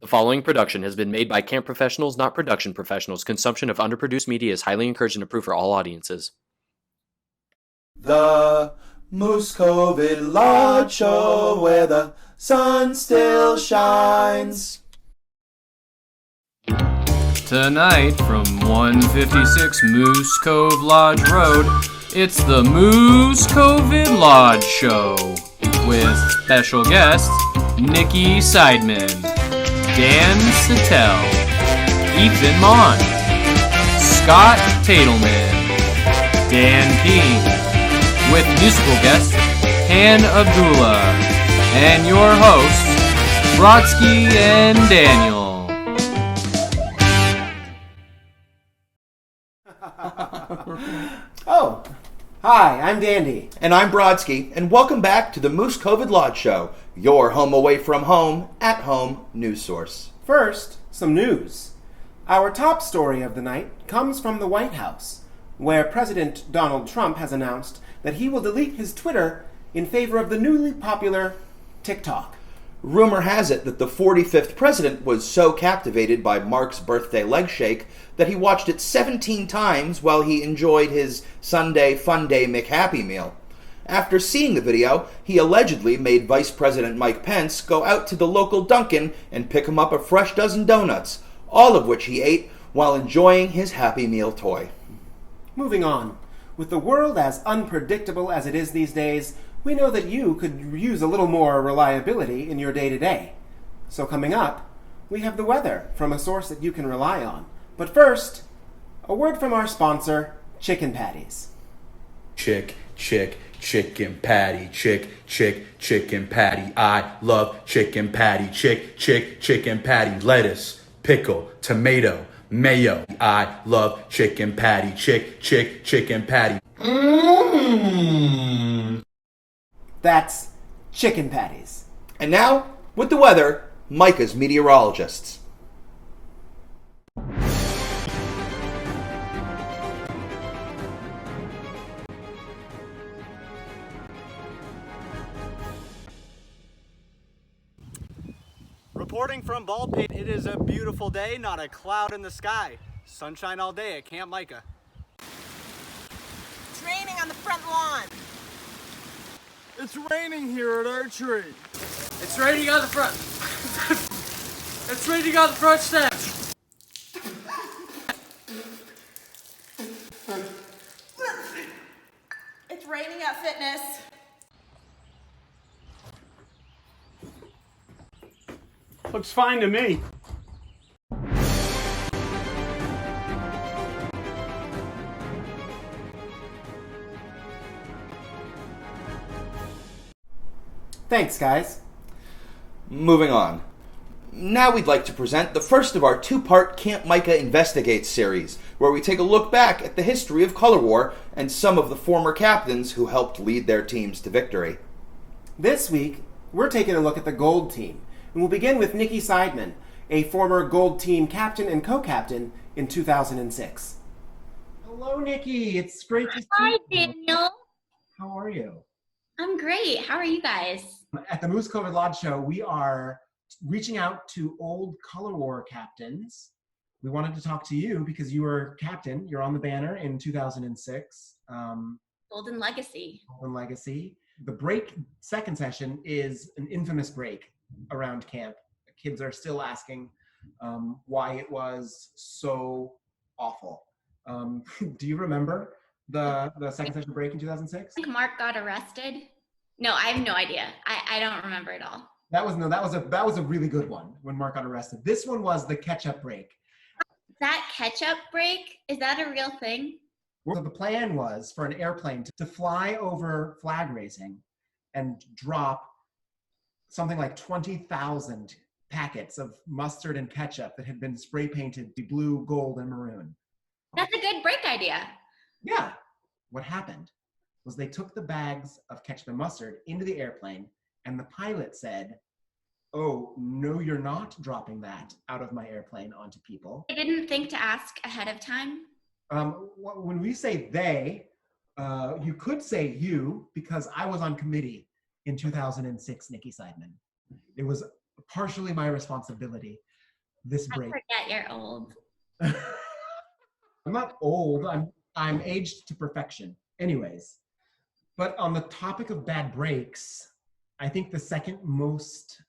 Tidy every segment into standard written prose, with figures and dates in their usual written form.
The following production has been made by camp professionals, not production professionals. Consumption of underproduced media is highly encouraged and approved for all audiences. The Moose COVID Lodge Show, where the sun still shines. Tonight, from 156 Moose Cove Lodge Road, it's the Moose COVID Lodge Show with special guests Nikki Seidman, Dan Sattel, Ethan Mond, Scott Tatelman, Dan King, with musical guest Han Abdullah, and your hosts Brodsky and Daniel. Oh, hi, I'm Dandy. And I'm Brodsky, and welcome back to the Moose COVID Lodge Show, your home away from home, at home news source. First, some news. Our top story of the night comes from the White House, where President Donald Trump has announced that he will delete his Twitter in favor of the newly popular TikTok. Rumor has it that the 45th president was so captivated by Mark's birthday leg shake that he watched it 17 times while he enjoyed his Sunday Fun Day McHappy meal. After seeing the video, he allegedly made Vice President Mike Pence go out to the local Dunkin' and pick him up a fresh dozen donuts, all of which he ate while enjoying his Happy Meal toy. Moving on. With the world as unpredictable as it is these days, we know that you could use a little more reliability in your day-to-day. So coming up, we have the weather from a source that you can rely on. But first, a word from our sponsor, Chicken Patties. Chicken patty, chicken patty. I love chicken patty, chicken patty. Lettuce, pickle, tomato, mayo. I love chicken patty, chicken patty. That's Chicken Patties. And now, with the weather, Micah's meteorologists. Reporting from Baldpate, it is a beautiful day, not a cloud in the sky. Sunshine all day at Camp Mica. It's raining on the front lawn. It's raining here at Archery. It's raining on the front. It's raining on the front steps. It's raining at fitness. Looks fine to me. Thanks, guys. Moving on. Now we'd like to present the first of our two-part Camp Micah Investigates series, where we take a look back at the history of Color War and some of the former captains who helped lead their teams to victory. This week, we're taking a look at the Gold Team, and we'll begin with Nikki Seidman, a former Gold Team captain and co-captain in 2006. Hello, Nikki. It's great to see you. Hi, Daniel. How are you? I'm great. How are you guys? At the Moose COVID Lodge Show, we are reaching out to old Color War captains. We wanted to talk to you because you were captain. You're on the banner in 2006. Golden Legacy. Golden Legacy. The break second session is an infamous break around camp. Kids are still asking why it was so awful. Do you remember the second session break in 2006? I think Mark got arrested. No, I have no idea. I don't remember at all. That was a really good one when Mark got arrested. This one was the catch-up break. That catch-up break, is that a real thing? So the plan was for an airplane to fly over flag raising and drop something like 20,000 packets of mustard and ketchup that had been spray painted the blue, gold, and maroon. That's a good break idea. Yeah. What happened was they took the bags of ketchup and mustard into the airplane, and the pilot said, "Oh, no, you're not dropping that out of my airplane onto people." I didn't think to ask ahead of time. When we say they, you could say you, because I was on committee in 2006, Nikki Seidman. It was partially my responsibility. this I break. forget you're old. I'm not old. I'm aged to perfection. Anyways, but on the topic of bad breaks, I think the second most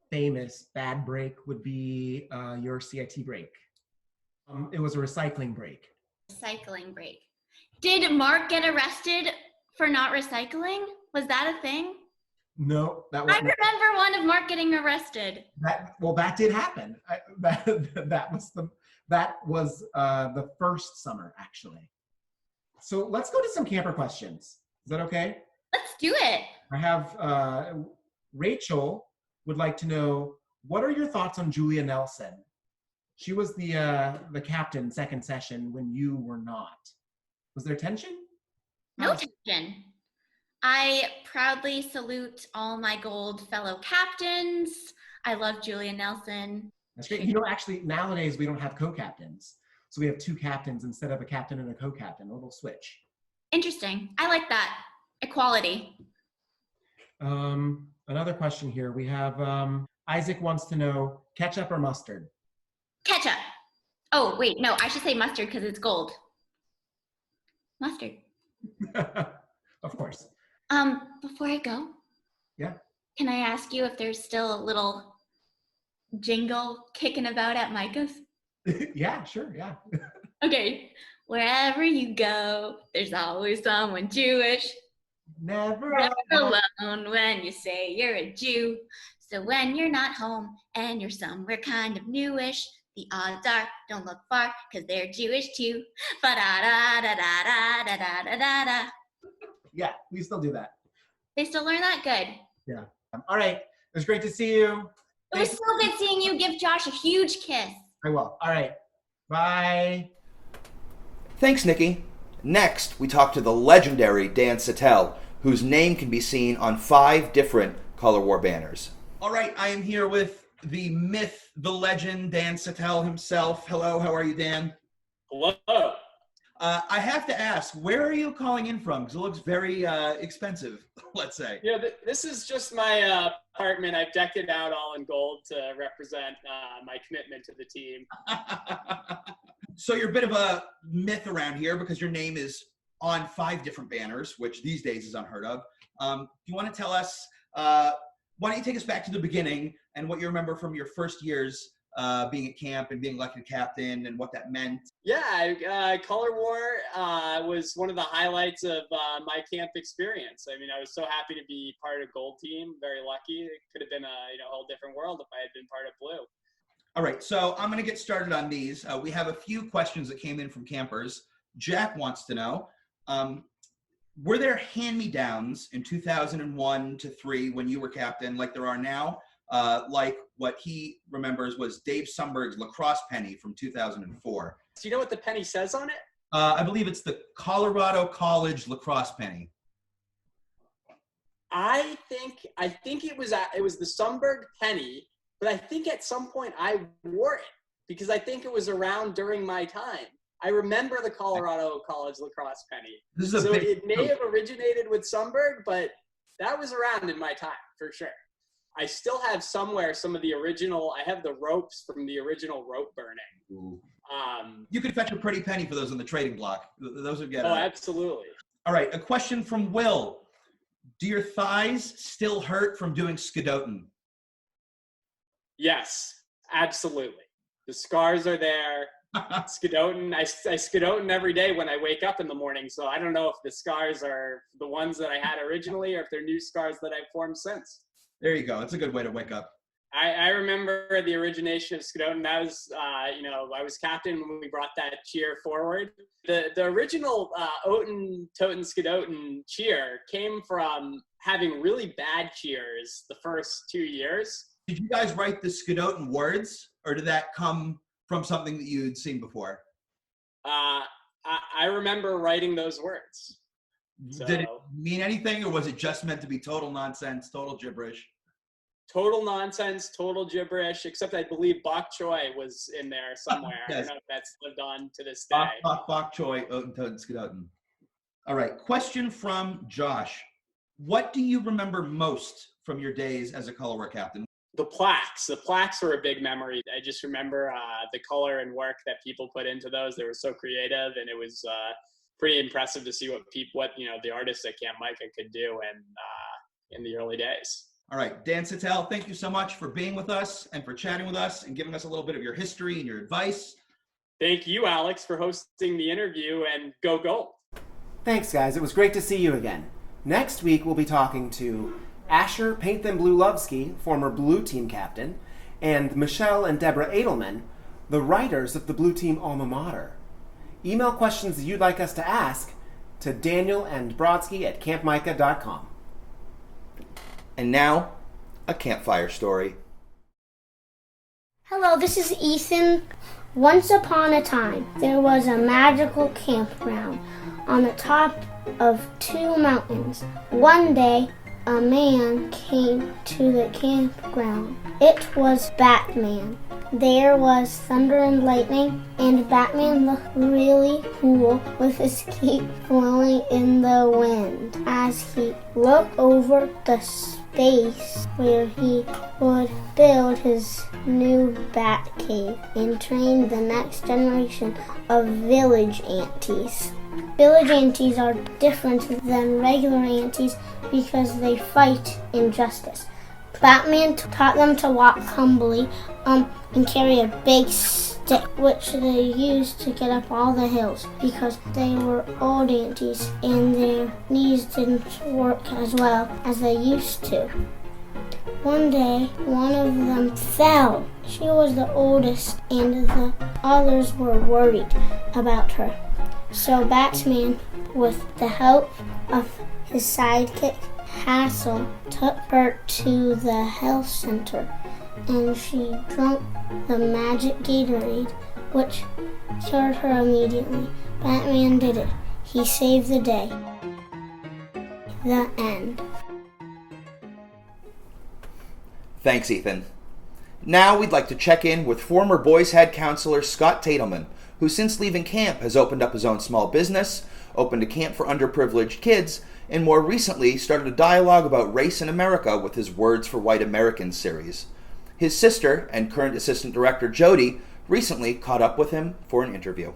famous bad break would be your CIT break. It was a recycling break. Recycling break. Did Mark get arrested for not recycling? Was that a thing? No, that I wasn't. remember one of Mark getting arrested. That did happen. That was the first summer, actually. So let's go to some camper questions. Is that okay? Let's do it. I have Rachel would like to know, what are your thoughts on Julia Nelson? She was the captain second session when you were not. Was there tension? No tension. I proudly salute all my gold fellow captains. I love Julia Nelson. That's great. You know, actually, nowadays we don't have co-captains. So we have two captains instead of a captain and a co-captain, a little switch. Interesting. I like that. Equality. Another question here. We have Isaac wants to know, ketchup or mustard? Ketchup. Oh, wait, no, I should say mustard because it's gold. Mustard. Of course. Before I go, yeah, can I ask you if there's still a little jingle kicking about at Micah's? Yeah, sure, yeah. Okay. Wherever you go, there's always someone Jewish. Never alone when you say you're a Jew. So when you're not home and you're somewhere kind of newish, the odds are don't look far because they're Jewish too. Ba-da-da-da-da-da-da-da-da-da. Yeah, we still do that. They still learn that? Good. Yeah. All right. It was great to see you. It was so good seeing you. Give Josh a huge kiss. I will. All right. Bye. Thanks, Nikki. Next, we talk to the legendary Dan Sattel, whose name can be seen on 5 different Color War banners. All right, I am here with the myth, the legend, Dan Sattel himself. Hello, how are you, Dan? Hello. I have to ask, where are you calling in from? Because it looks very expensive, let's say. Yeah, this is just my apartment. I've decked it out all in gold to represent my commitment to the team. So you're a bit of a myth around here because your name is on 5 different banners, which these days is unheard of. Do you want to tell us, why don't you take us back to the beginning and what you remember from your first years being at camp and being elected captain and what that meant? Yeah, Color War was one of the highlights of my camp experience. I mean, I was so happy to be part of Gold Team. Very lucky. It could have been a whole different world if I had been part of Blue. All right, so I'm going to get started on these. We have a few questions that came in from campers. Jack wants to know, were there hand-me-downs in 2001 to 3 when you were captain like there are now? Like what he remembers was Dave Sundberg's lacrosse penny from 2004. Do you know what the penny says on it? I believe it's the Colorado College lacrosse penny. I think it was the Sundberg penny, but I think at some point I wore it because I think it was around during my time. I remember the Colorado College lacrosse penny. It may have originated with Sundberg, but that was around in my time for sure. I still have somewhere some of the original. I have the ropes from the original rope burning. Ooh. You could fetch a pretty penny for those on the trading block. Those would get. Oh, absolutely. All right, a question from Will. Do your thighs still hurt from doing skidotin? Yes, absolutely. The scars are there. Skidotin. I skidotin every day when I wake up in the morning. So I don't know if the scars are the ones that I had originally or if they're new scars that I've formed since. There you go. It's a good way to wake up. I remember the origination of skidotin. That was, I was captain when we brought that cheer forward. The original Oten, Toten, Skidotin cheer came from having really bad cheers the first 2 years. Did you guys write the Skidotin words, or did that come from something that you'd seen before? I remember writing those words. So, did it mean anything, or was it just meant to be total nonsense, total gibberish? Total nonsense, total gibberish, except I believe bok choy was in there somewhere. Yes. I don't know if that's lived on to this day. Bok choy, Oten, Toten, Skidotin. All right, question from Josh. What do you remember most from your days as a Color War captain? The plaques were a big memory. I just remember the color and work that people put into those. They were so creative, and it was pretty impressive to see what the artists at Camp Micah could do in the early days. All right, Dan Sattel, thank you so much for being with us and for chatting with us and giving us a little bit of your history and your advice. Thank you, Alex, for hosting the interview, and go Gold. Thanks, guys. It was great to see you again. Next week, we'll be talking to Asher Paint Them Blue Lovesky, former Blue Team captain, and Michelle and Deborah Edelman, the writers of the Blue Team alma mater. Email questions that you'd like us to ask to danielandbrodsky@campmica.com. And now, a campfire story. Hello, this is Ethan. Once upon a time, there was a magical campground on the top of 2 mountains. One day, a man came to the campground. It was Batman. There was thunder and lightning, and Batman looked really cool with his cape blowing in the wind as he looked over the space where he would build his new bat cave and train the next generation of village aunties. Village aunties are different than regular aunties because they fight injustice. Batman taught them to walk humbly and carry a big stick, which they used to get up all the hills because they were old aunties and their knees didn't work as well as they used to. One day, one of them fell. She was the oldest and the others were worried about her. So Batman, with the help of his sidekick, Hassel, took her to the health center and she drank the magic Gatorade, which cured her immediately. Batman did it. He saved the day. The end. Thanks, Ethan. Now we'd like to check in with former Boys Head counselor Scott Tatelman, who since leaving camp has opened up his own small business, opened a camp for underprivileged kids, and more recently started a dialogue about race in America with his Words for White Americans series. His sister and current assistant director Jody recently caught up with him for an interview.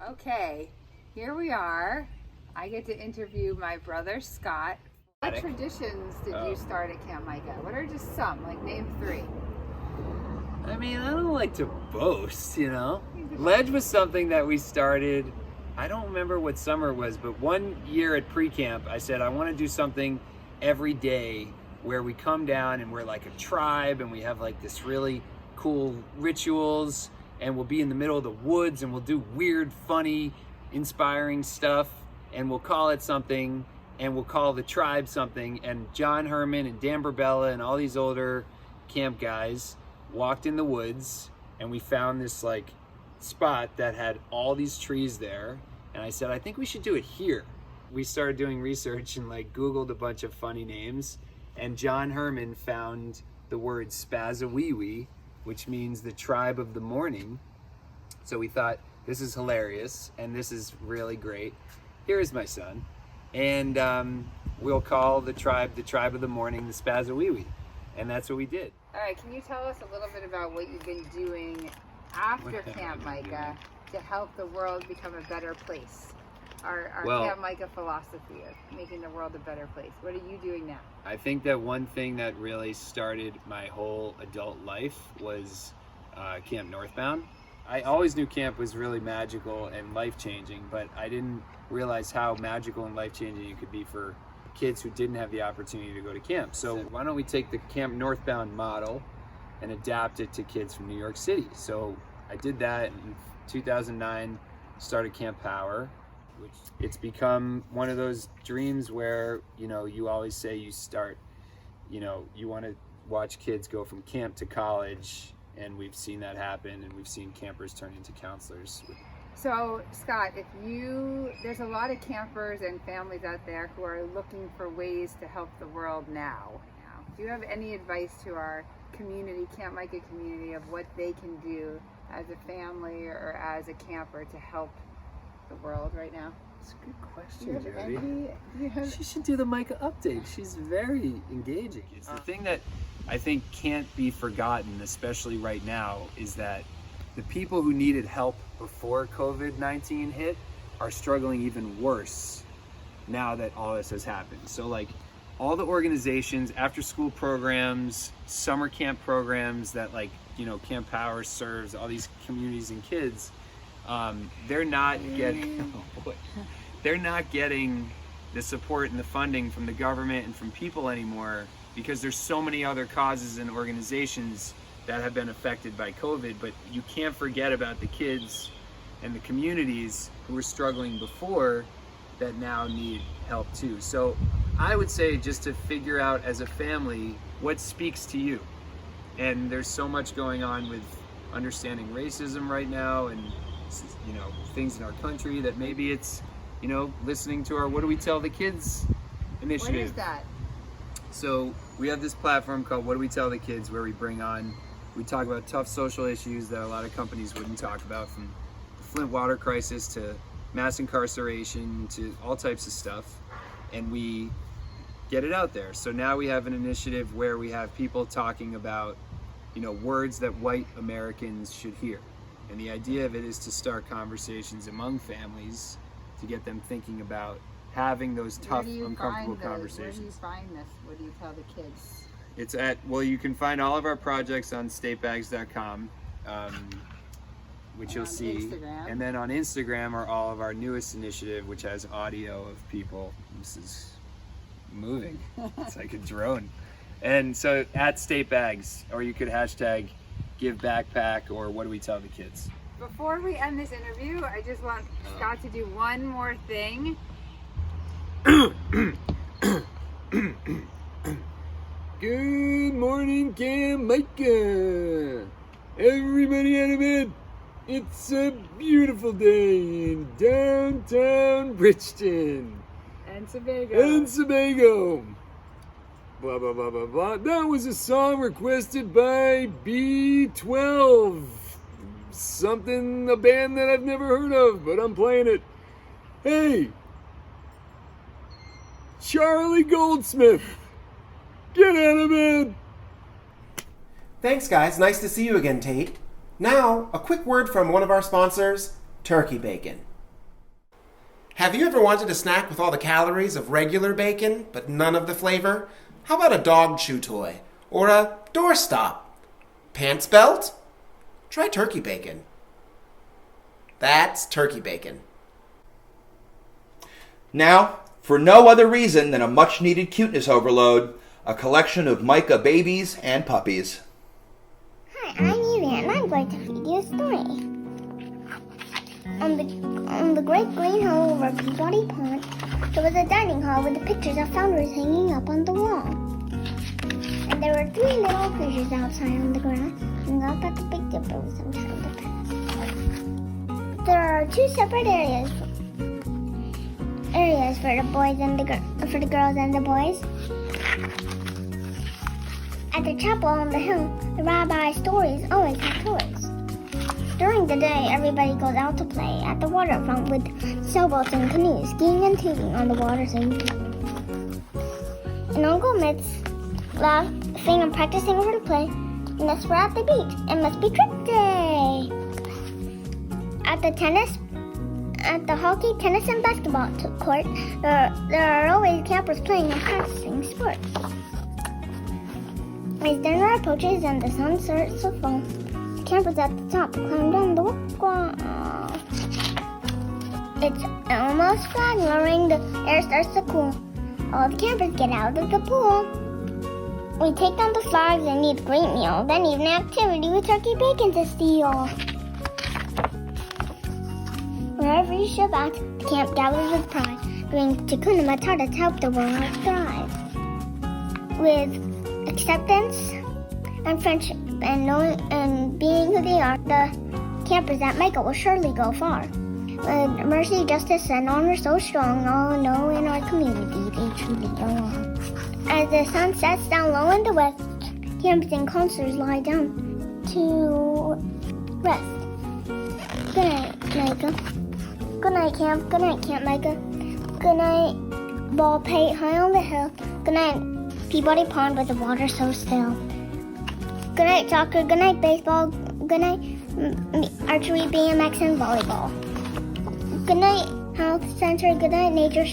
Okay, here we are. I get to interview my brother Scott. What traditions did you start at Camp Micah? What are just some? Like, name 3. I mean, I don't like to boast, you know. Ledge was something that we started, I don't remember what summer it was, but one year at pre-camp, I said, I want to do something every day where we come down and we're like a tribe and we have like this really cool rituals and we'll be in the middle of the woods and we'll do weird, funny, inspiring stuff and we'll call it something and we'll call the tribe something. And John Herman and Dan Burbella and all these older camp guys walked in the woods and we found this like spot that had all these trees there. And I said, I think we should do it here. We started doing research and like Googled a bunch of funny names. And John Herman found the word Spazawiwi, which means the tribe of the morning. So we thought, this is hilarious and this is really great. Here is my son. And we'll call the tribe of the morning, the Spazawiwi. And that's what we did. All right, can you tell us a little bit about what you've been doing after Camp Micah to help the world become a better place? Our Camp Micah philosophy of making the world a better place. What are you doing now? I think that one thing that really started my whole adult life was Camp Northbound. I always knew camp was really magical and life-changing, but I didn't realize how magical and life-changing it could be for kids who didn't have the opportunity to go to camp. So why don't we take the Camp Northbound model and adapt it to kids from New York City? So I did that in 2009, started Camp Power, which it's become one of those dreams where, you know, you always say you start, you know, you want to watch kids go from camp to college, and we've seen that happen, and we've seen campers turn into counselors. So, Scott, there's a lot of campers and families out there who are looking for ways to help the world now. Do you have any advice to our community, Camp Micah community, of what they can do as a family or as a camper to help the world right now? It's a good question, Do you have Jody. any? Do you have? She should do the Micah update. She's very engaging. It's the thing that I think can't be forgotten, especially right now, is that the people who needed help before COVID-19 hit are struggling even worse now that all this has happened. So like all the organizations, after school programs, summer camp programs that like, you know, Camp Power serves, all these communities and kids, they're not getting the support and the funding from the government and from people anymore because there's so many other causes and organizations that have been affected by COVID, but you can't forget about the kids and the communities who were struggling before that now need help too. So I would say just to figure out as a family what speaks to you. And there's so much going on with understanding racism right now and, you know, things in our country that maybe it's, you know, listening to our What Do We Tell the Kids initiative. What is that? So we have this platform called What Do We Tell the Kids where we talk about tough social issues that a lot of companies wouldn't talk about, from the Flint water crisis to mass incarceration to all types of stuff, and we get it out there. So now we have an initiative where we have people talking about, you know, words that white Americans should hear. And the idea of it is to start conversations among families to get them thinking about having those tough, uncomfortable conversations. Where do you find this? What do you tell the kids? It's well, you can find all of our projects on statebags.com, which you'll see. Instagram. And then on Instagram are all of our newest initiative, which has audio of people. This is moving. It's like a drone. And so at statebags, or you could hashtag give backpack or what do we tell the kids. Before we end this interview, I just want Scott to do one more thing. Good morning, Cam, Micah. Everybody out of bed. It's a beautiful day in downtown Bridgeton. And Sebago. Blah, blah, blah, blah, blah. That was a song requested by B12. Something, a band that I've never heard of, but I'm playing it. Hey, Charlie Goldsmith, get out of bed. Thanks, guys. Nice to see you again, Tate. Now, a quick word from one of our sponsors, Turkey Bacon. Have you ever wanted a snack with all the calories of regular bacon, but none of the flavor? How about a dog chew toy? Or a doorstop? Pants belt? Try Turkey Bacon. That's Turkey Bacon. Now, for no other reason than a much-needed cuteness overload, a collection of Micah babies and puppies. Hi, I'm Evie, and I'm going to feed you a story. On the great green hill over Peabody Pond, there was a dining hall with the pictures of founders hanging up on the wall. And there were 3 little fishes outside on the grass, looking up at the Big Dipper with some time to pass. There are 2 separate areas for the boys and for the girls and the boys. At the chapel on the hill, the rabbi's stories always have toys. During the day, everybody goes out to play at the waterfront with sailboats and canoes, skiing and tubing on the water singing. And Uncle Mitt's laughing and practicing for the play, and thus we're at the beach. It must be trip day! At the hockey, tennis, and basketball court, there are always campers playing and practicing sports. As dinner approaches and the sun starts to fall, the campers at the top climb down the walkway. It's almost fog, lowering the air starts to cool. All the campers get out of the pool. We take down the flags and eat a great meal, then evening activity with turkey bacon to steal. Wherever you ship out, the camp gathers with pride, doing Tikkun Matata to help the world thrive. With acceptance and friendship and being who they are, the campers at Micah will surely go far. With mercy, justice, and honor so strong, all know in our community they truly belong. As the sun sets down low in the west, campers and counselors lie down to rest. Good night, Micah. Good night, Camp. Good night, Camp Micah. Good night, Ball Pate high on the hill. Good night, Peabody Pond with the water so still. Good night, soccer. Good night, baseball. Good night, archery, BMX, and volleyball. Good night, health center. Good night, nature.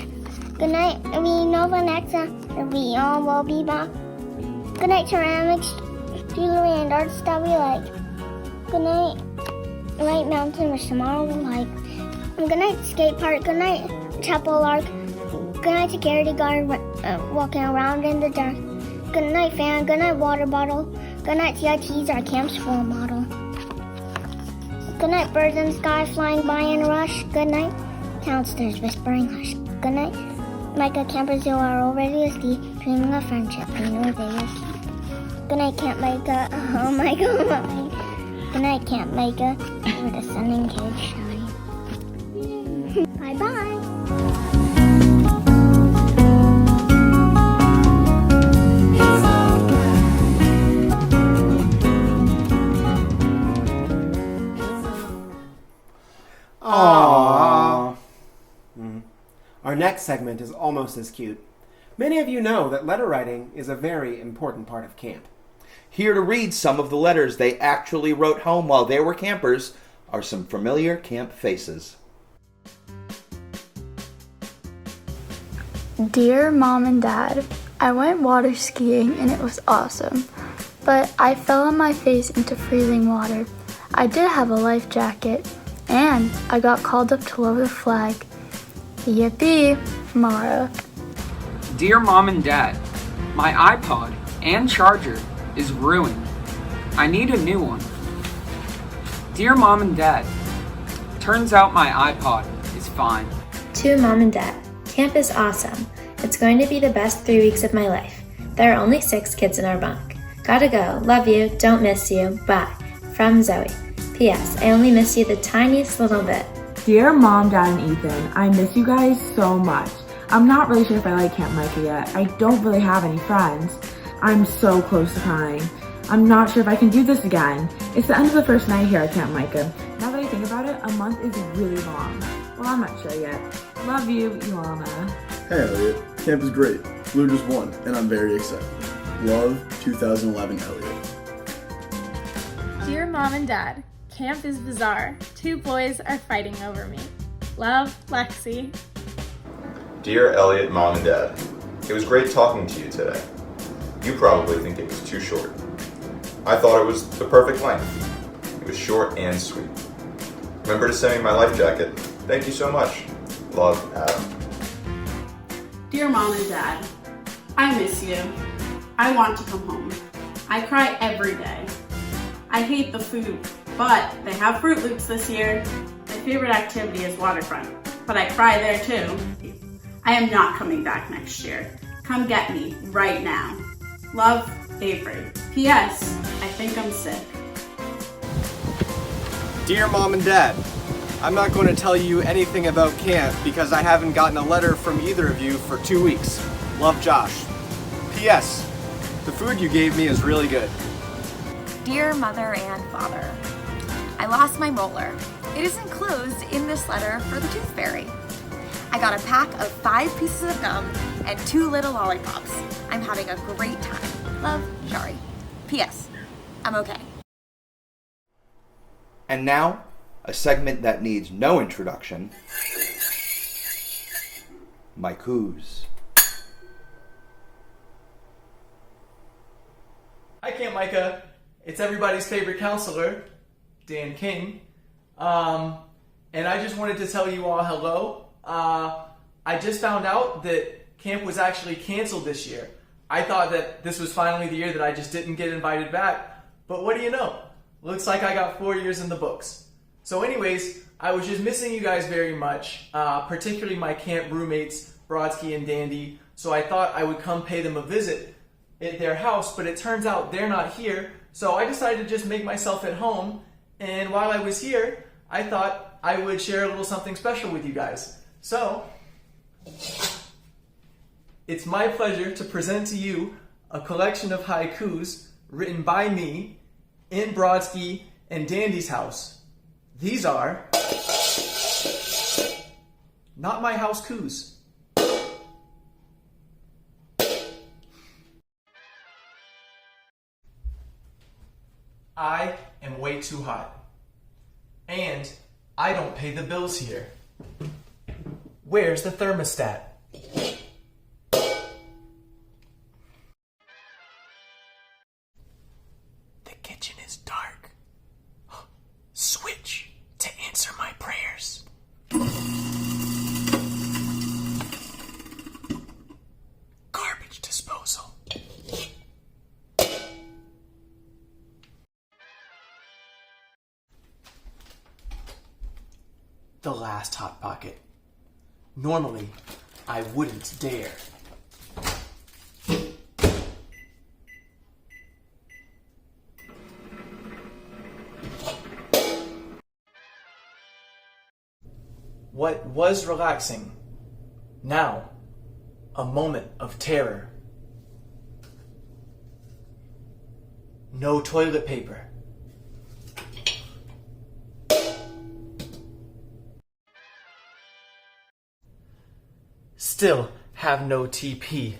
Good night, Nova Nexa. We all will be back. Good night, ceramics, jewelry, and arts that we like. Good night, White Mountain, which tomorrow we'll hike. Good night, skate park. Good night, Chapel Lark. Good night, security guard walking around in the dark. Good night, fan. Good night, water bottle. Good night, CIT's our camp's role model. Good night, birds in the sky flying by in a rush. Good night, townsters whispering hush. Good night, Micah, campers who are already asleep, dreaming of friendship, we know they will keep. Good night, Camp Micah. Oh my God. Good night, Camp Micah, where the sun and cage shine. Bye bye. Aww. Our next segment is almost as cute. Many of you know that letter writing is a very important part of camp. Here to read some of the letters they actually wrote home while they were campers are some familiar camp faces. Dear Mom and Dad, I went water skiing and it was awesome, but I fell on my face into freezing water. I did have a life jacket, and I got called up to lower the flag. Yippee, Mara. Dear Mom and Dad, my iPod and charger is ruined. I need a new one. Dear Mom and Dad, turns out my iPod is fine. To Mom and Dad, camp is awesome. It's going to be the best 3 weeks of my life. There are only 6 kids in our bunk. Gotta go. Love you. Don't miss you. Bye. From Zoe. P.S. I only miss you the tiniest little bit. Dear Mom, Dad, and Ethan, I miss you guys so much. I'm not really sure if I like Camp Micah yet. I don't really have any friends. I'm so close to crying. I'm not sure if I can do this again. It's the end of the first night here at Camp Micah. Now that I think about it, a month is really long. Well, I'm not sure yet. Love you, Ilana. Hey Elliot, camp is great. Blue just won, and I'm very excited. Love, 2011 Elliot. Dear Mom and Dad, camp is bizarre. 2 boys are fighting over me. Love, Lexi. Dear Elliot, Mom and Dad, it was great talking to you today. You probably think it was too short. I thought it was the perfect length. It was short and sweet. Remember to send me my life jacket. Thank you so much. Love, Adam. Dear Mom and Dad, I miss you. I want to come home. I cry every day. I hate the food, but they have Fruit Loops this year. My favorite activity is waterfront, but I cry there too. I am not coming back next year. Come get me right now. Love, Avery. P.S. I think I'm sick. Dear Mom and Dad, I'm not going to tell you anything about camp because I haven't gotten a letter from either of you for 2 weeks. Love, Josh. P.S. The food you gave me is really good. Dear Mother and Father, I lost my molar. It is enclosed in this letter for the Tooth Fairy. I got a pack of 5 pieces of gum and 2 little lollipops. I'm having a great time. Love, Shari. P.S. I'm okay. And now, a segment that needs no introduction. Micah's. Hi, Camp Micah. It's everybody's favorite counselor, Dan King. And I just wanted to tell you all hello. I just found out that camp was actually canceled this year. I thought that this was finally the year that I just didn't get invited back. But what do you know? Looks like I got 4 years in the books. So anyways, I was just missing you guys very much, particularly my camp roommates, Brodsky and Dandy. So I thought I would come pay them a visit at their house, but it turns out they're not here. So I decided to just make myself at home. And while I was here, I thought I would share a little something special with you guys. So, it's my pleasure to present to you a collection of haikus written by me in Brodsky and Dandy's house. These are not my house coos. I am way too hot. And I don't pay the bills here. Where's the thermostat? The kitchen is dark. Switch to answer my prayers. Garbage disposal. The last Hot Pocket. Normally, I wouldn't dare. What was relaxing, now a moment of terror. No toilet paper. Still have no TP.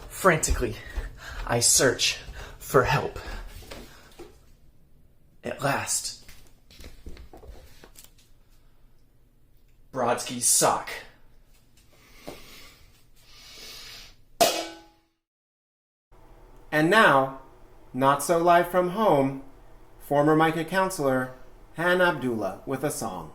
Frantically, I search for help. At last, Brodsky's sock. And now, not so live from home, former Mica counselor Han Abdullah with a song.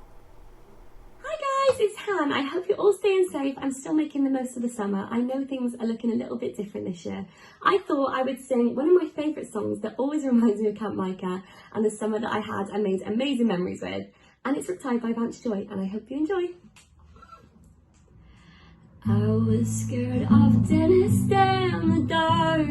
Hi guys, it's Han. I hope you're all staying safe and still making the most of the summer. I know things are looking a little bit different this year. I thought I would sing one of my favourite songs that always reminds me of Camp Micah and the summer that I had and made amazing memories with. And it's retired by Vance Joy, and I hope you enjoy. I was scared of Dennis Day in the dark.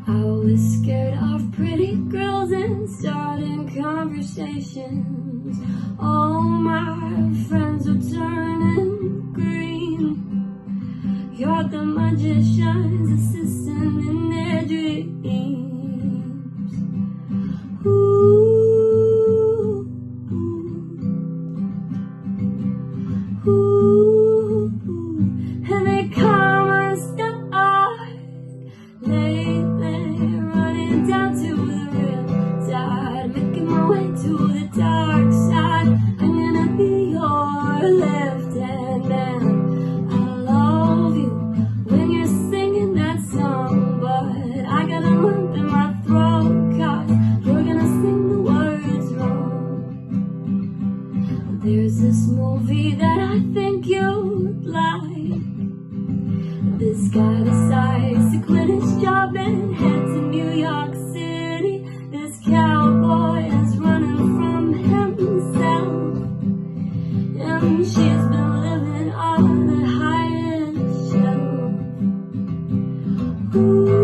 I was scared of pretty girls and starting conversations. All my friends were turning green. You're the magician's assistant in their dreams. Ooh. Ooh, and they come unstuck lately, running down to the real tide, making my way to the dark side. I'm gonna be your left-hand man. I love you when you're singing that song, but I got a lump in my throat, 'cause you're gonna sing the words wrong. There's this movie that I think you'd like. This guy decides to quit his job and head to New York City. This cowboy is running from himself, and she's been living on the highest shelf. Ooh.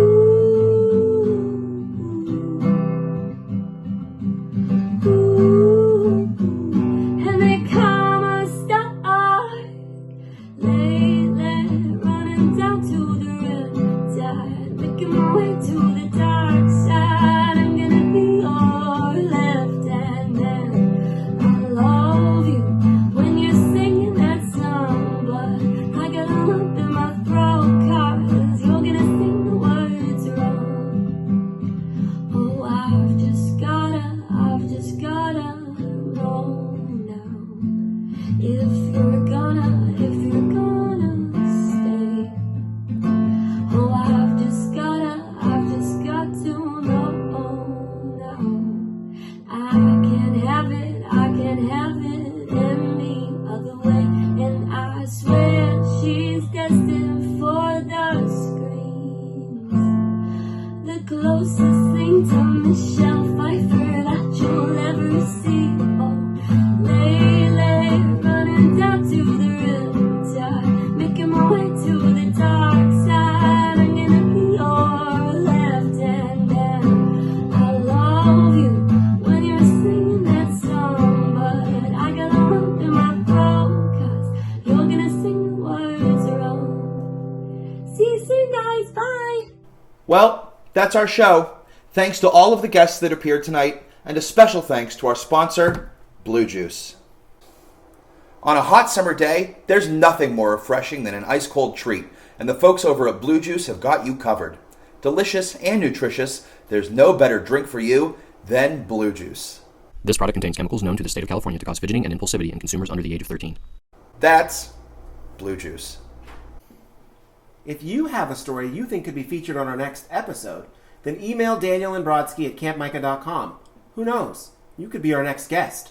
Well, that's our show. Thanks to all of the guests that appeared tonight, and a special thanks to our sponsor, Blue Juice. On a hot summer day, there's nothing more refreshing than an ice-cold treat, and the folks over at Blue Juice have got you covered. Delicious and nutritious, there's no better drink for you than Blue Juice. This product contains chemicals known to the state of California to cause fidgeting and impulsivity in consumers under the age of 13. That's Blue Juice. If you have a story you think could be featured on our next episode, then email Daniel and Brodsky at campmicah.com. Who knows? You could be our next guest.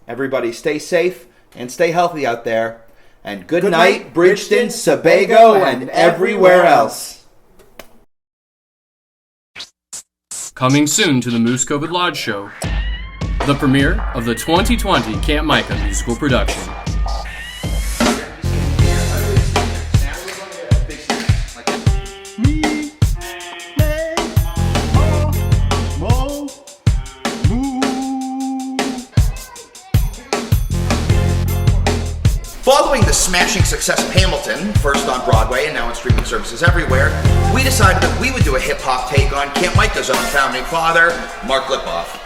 Everybody stay safe and stay healthy out there. And good night, Bridgeton, Sebago, and everywhere else. Coming soon to the Moose Covert Lodge Show, the premiere of the 2020 Camp Micah musical production. Following the smashing success of Hamilton, first on Broadway and now on streaming services everywhere, we decided that we would do a hip-hop take on Camp Micah's own founding father, Mark Lipoff.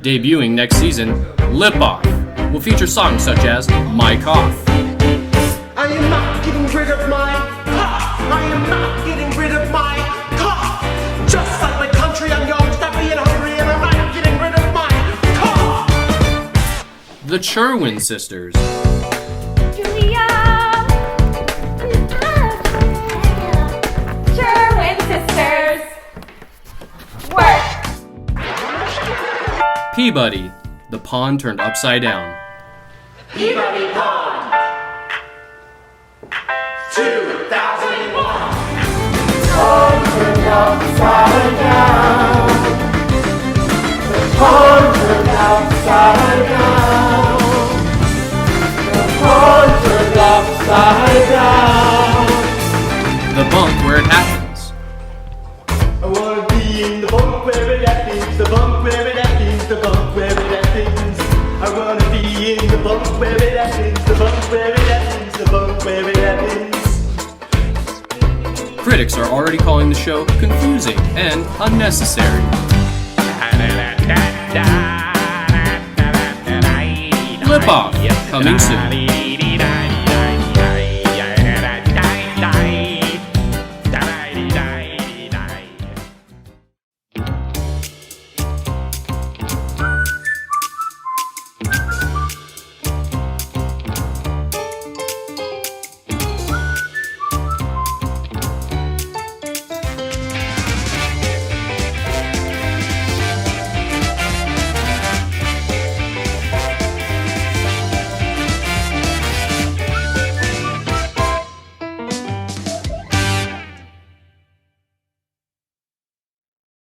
Debuting next season, Lipoff will feature songs such as My Cough, I am not getting rid of my cough. I am not getting rid of my cough. Just like my country, I'm young, stuffy, and hungry, and I'm not getting rid of my cough. The Cherwin Sisters, Peabody, the pond turned upside down. Peabody Pond 2001. Pond turned upside down. The pond turned upside down. The pond turned upside down. The bunk where it happens. I wanna be in the bunk where it happens. The bunk where it happens. The bunk where it happens. I wanna be in the bunk where it happens. The bunk where it happens. The bunk where it happens. Critics are already calling the show confusing and unnecessary. Lipoff, coming soon.